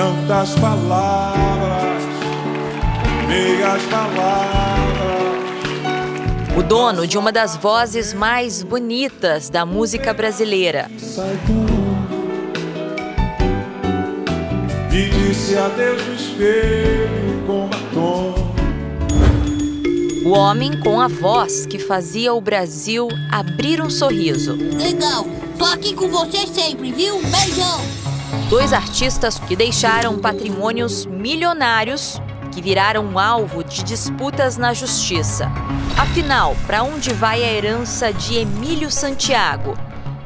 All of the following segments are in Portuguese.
tantas palavras, meias palavras. O dono de uma das vozes mais bonitas da música brasileira. E disse adeus no espelho com batom. O homem com a voz que fazia o Brasil abrir um sorriso. Legal, tô aqui com você sempre, viu? Beijão! Dois artistas que deixaram patrimônios milionários que viraram alvo de disputas na justiça. Afinal, para onde vai a herança de Emílio Santiago?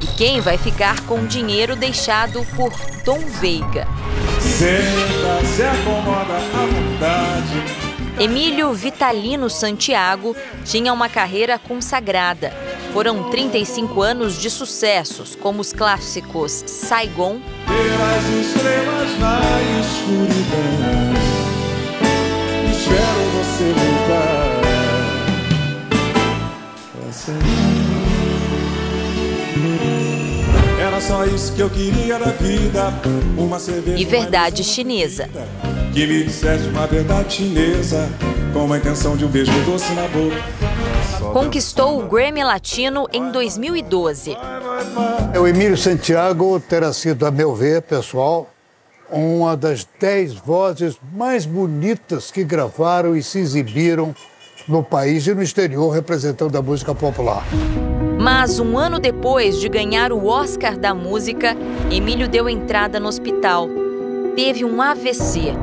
E quem vai ficar com o dinheiro deixado por Tom Veiga? Senta, se acomoda à vontade. Emílio Vitalino Santiago tinha uma carreira consagrada. Foram 35 anos de sucessos, como os clássicos Saigon, Pelas estrelas na escuridão, espero você voltar. Era só isso que eu queria da vida, uma cerveja e Verdade Chinesa. Que me dissesse uma verdade chinesa, com a intenção de um beijo doce na boca. Conquistou o Grammy Latino em 2012. O Emílio Santiago terá sido, a meu ver, pessoal, uma das 10 vozes mais bonitas que gravaram e se exibiram no país e no exterior, representando a música popular. Mas um ano depois de ganhar o Oscar da música, Emílio deu entrada no hospital. Teve um AVC.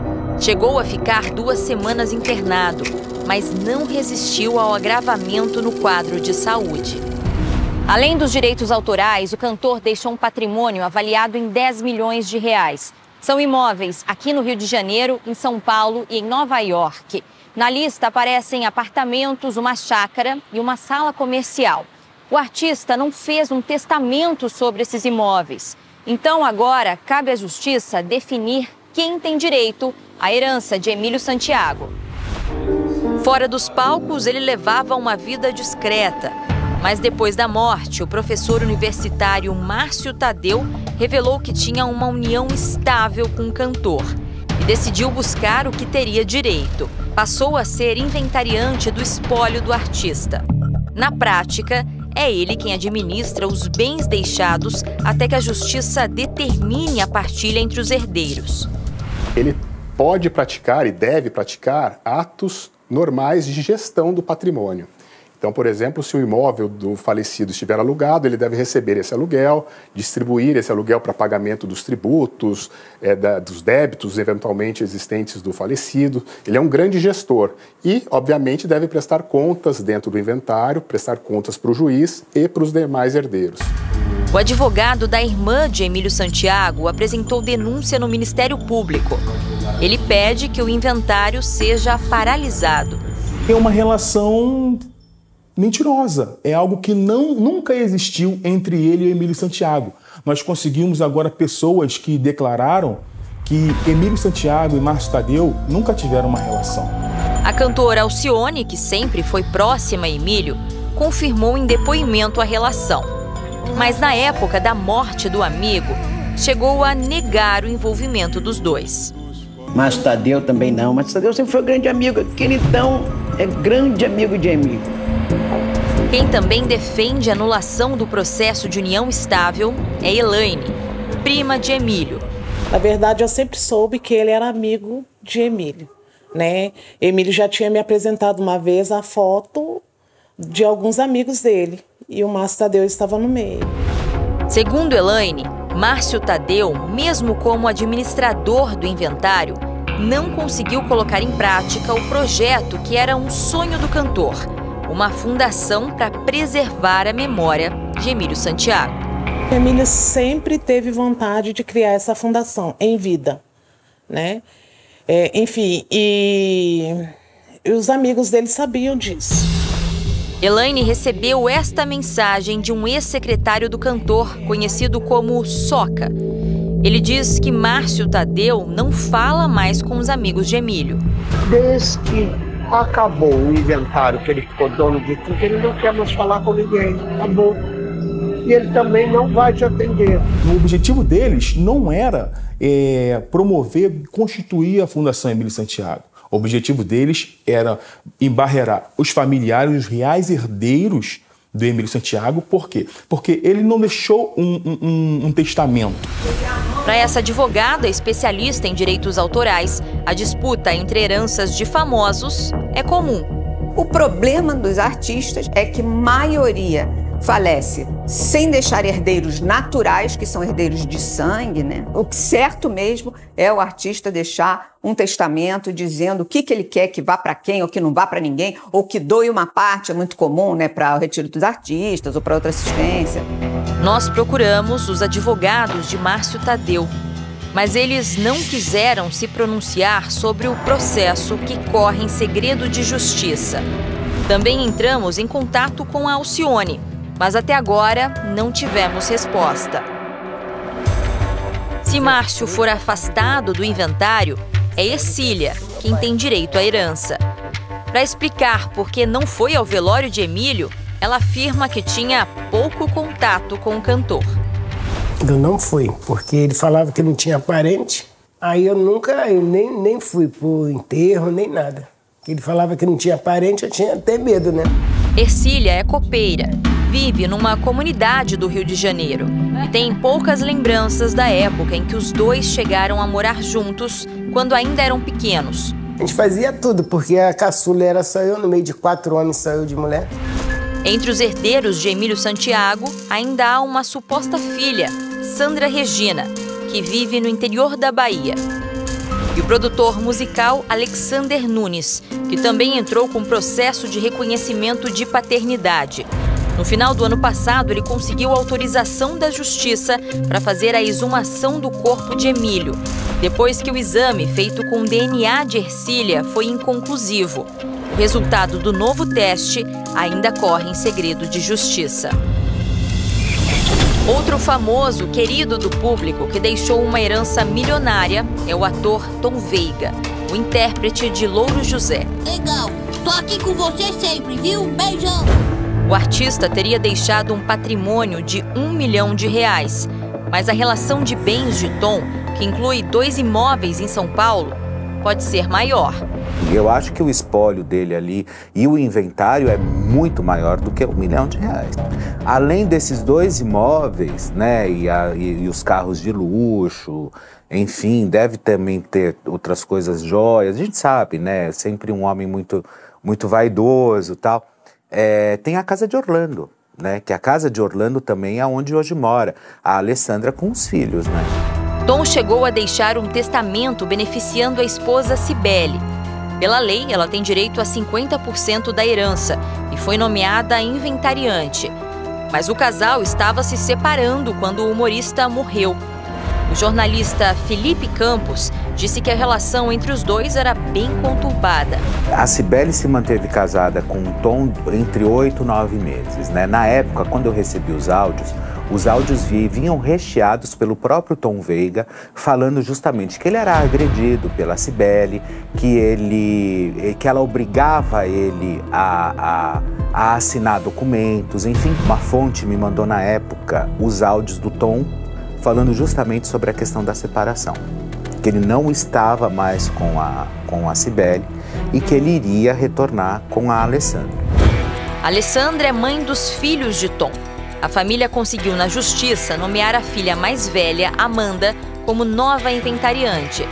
Chegou a ficar 2 semanas internado, mas não resistiu ao agravamento no quadro de saúde. Além dos direitos autorais, o cantor deixou um patrimônio avaliado em 10 milhões de reais. São imóveis aqui no Rio de Janeiro, em São Paulo e em Nova York. Na lista aparecem apartamentos, uma chácara e uma sala comercial. O artista não fez um testamento sobre esses imóveis. Então agora cabe à justiça definir quem tem direito à herança de Emílio Santiago. Fora dos palcos, ele levava uma vida discreta. Mas depois da morte, o professor universitário Márcio Tadeu revelou que tinha uma união estável com o cantor e decidiu buscar o que teria direito. Passou a ser inventariante do espólio do artista. Na prática, é ele quem administra os bens deixados até que a justiça determine a partilha entre os herdeiros. Ele pode praticar e deve praticar atos normais de gestão do patrimônio. Então, por exemplo, se o imóvel do falecido estiver alugado, ele deve receber esse aluguel, distribuir esse aluguel para pagamento dos tributos, dos débitos eventualmente existentes do falecido. Ele é um grande gestor e, obviamente, deve prestar contas dentro do inventário, prestar contas para o juiz e para os demais herdeiros. O advogado da irmã de Emílio Santiago apresentou denúncia no Ministério Público. Ele pede que o inventário seja paralisado. É uma relação mentirosa. É algo que nunca existiu entre ele e Emílio Santiago. Nós conseguimos agora pessoas que declararam que Emílio Santiago e Márcio Tadeu nunca tiveram uma relação. A cantora Alcione, que sempre foi próxima a Emílio, confirmou em depoimento a relação. Mas na época da morte do amigo, chegou a negar o envolvimento dos dois. Márcio Tadeu também não. Márcio Tadeu sempre foi um grande amigo. Queridão é grande amigo de Emílio. Quem também defende a anulação do processo de união estável é Elaine, prima de Emílio. Na verdade, eu sempre soube que ele era amigo de Emílio, né? Emílio já tinha me apresentado uma vez a foto de alguns amigos dele e o Márcio Tadeu estava no meio. Segundo Elaine, Márcio Tadeu, mesmo como administrador do inventário, não conseguiu colocar em prática o projeto que era um sonho do cantor, uma fundação para preservar a memória de Emílio Santiago. Emílio sempre teve vontade de criar essa fundação em vida, né? Enfim, e os amigos dele sabiam disso. Elaine recebeu esta mensagem de um ex-secretário do cantor, conhecido como Soca. Ele diz que Márcio Tadeu não fala mais com os amigos de Emílio. Desde que acabou o inventário, que ele ficou dono de tudo, ele não quer mais falar com ninguém. Acabou. e ele também não vai te atender. O objetivo deles não era promover, constituir a Fundação Emílio Santiago. O objetivo deles era embarrear os familiares, os reais herdeiros do Emílio Santiago. Por quê? Porque ele não deixou um testamento. Para essa advogada especialista em direitos autorais, a disputa entre heranças de famosos é comum. O problema dos artistas é que a maioria falece sem deixar herdeiros naturais, que são herdeiros de sangue, né? O que certo mesmo é o artista deixar um testamento dizendo o que ele quer que vá para quem ou que não vá para ninguém, ou que doe uma parte, é muito comum, né, para o retiro dos artistas ou para outra assistência. Nós procuramos os advogados de Márcio Tadeu, mas eles não quiseram se pronunciar sobre o processo que corre em segredo de justiça. Também entramos em contato com a Alcione, mas até agora não tivemos resposta. Se Márcio for afastado do inventário, é Ercília quem tem direito à herança. Para explicar por que não foi ao velório de Emílio, ela afirma que tinha pouco contato com o cantor. Eu não fui, porque ele falava que não tinha parente, aí eu nem fui pro enterro, nem nada. Ele falava que não tinha parente, eu tinha até medo, né? Ercília é copeira, vive numa comunidade do Rio de Janeiro e tem poucas lembranças da época em que os dois chegaram a morar juntos quando ainda eram pequenos. A gente fazia tudo, porque a caçula era só eu, no meio de 4 homens só eu de mulher. Entre os herdeiros de Emílio Santiago, ainda há uma suposta filha, Sandra Regina, que vive no interior da Bahia. E o produtor musical Alexander Nunes, que também entrou com processo de reconhecimento de paternidade. No final do ano passado, ele conseguiu autorização da Justiça para fazer a exumação do corpo de Emílio, depois que o exame feito com DNA de Ercília foi inconclusivo. O resultado do novo teste ainda corre em segredo de justiça. Outro famoso querido do público que deixou uma herança milionária é o ator Tom Veiga, o intérprete de Louro José. Legal, tô aqui com você sempre, viu? Beijão! O artista teria deixado um patrimônio de R$1 milhão, mas a relação de bens de Tom, que inclui 2 imóveis em São Paulo, pode ser maior. Eu acho que o espólio dele ali e o inventário é muito maior do que R$1 milhão. Além desses 2 imóveis, né, e os carros de luxo, enfim, deve também ter outras coisas, joias. A gente sabe, né, sempre um homem muito vaidoso e tal. Tem a Casa de Orlando, né, que a Casa de Orlando também é onde hoje mora a Alessandra com os filhos, né. Tom chegou a deixar um testamento beneficiando a esposa Cibele. Pela lei, ela tem direito a 50% da herança e foi nomeada inventariante. Mas o casal estava se separando quando o humorista morreu. O jornalista Felipe Campos disse que a relação entre os dois era bem conturbada. A Cibele se manteve casada com o Tom entre 8 e 9 meses, né? Na época, quando eu recebi os áudios vinham recheados pelo próprio Tom Veiga, falando justamente que ele era agredido pela Cibele, que ela obrigava ele a assinar documentos. Enfim, uma fonte me mandou na época os áudios do Tom falando justamente sobre a questão da separação, que ele não estava mais com a Cibele e que ele iria retornar com a Alessandra. Alessandra é mãe dos filhos de Tom. A família conseguiu na justiça nomear a filha mais velha, Amanda, como nova inventariante.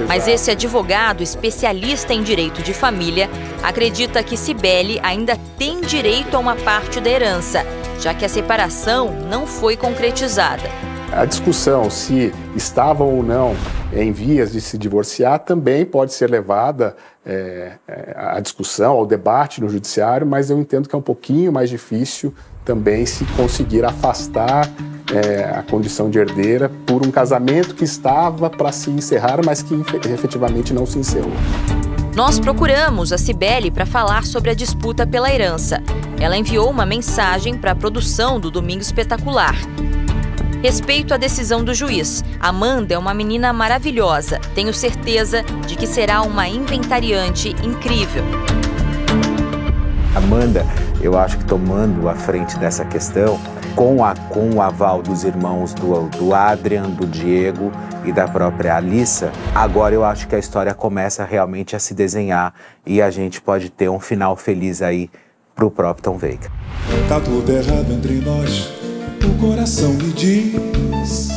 Mas esse advogado especialista em direito de família acredita que Cibele ainda tem direito a uma parte da herança, já que a separação não foi concretizada. A discussão se estavam ou não em vias de se divorciar também pode ser levada à discussão, ao debate no judiciário, mas eu entendo que é um pouquinho mais difícil também se conseguir afastar a condição de herdeira por um casamento que estava para se encerrar, mas que efetivamente não se encerrou. Nós procuramos a Cibele para falar sobre a disputa pela herança. Ela enviou uma mensagem para a produção do Domingo Espetacular. Respeito à decisão do juiz, Amanda é uma menina maravilhosa. Tenho certeza de que será uma inventariante incrível. Amanda, eu acho que tomando a frente dessa questão, com o aval dos irmãos do Adrian, do Diego e da própria Alissa, agora eu acho que a história começa realmente a se desenhar e a gente pode ter um final feliz aí pro próprio Tom Veiga. Tá tudo errado entre nós, o coração me diz.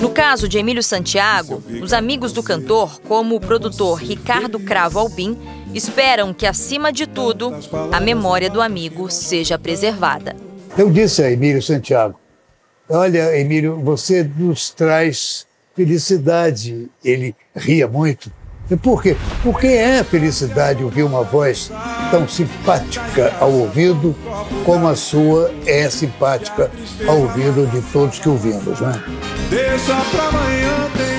No caso de Emílio Santiago, os amigos do cantor, como o produtor Ricardo Cravo Albim, esperam que, acima de tudo, a memória do amigo seja preservada. Eu disse a Emílio Santiago, olha, Emílio, você nos traz felicidade. Ele ria muito. E por quê? Porque é felicidade ouvir uma voz tão simpática ao ouvido como a sua é simpática ao ouvido de todos que ouvimos, né? Deixa pra amanhã.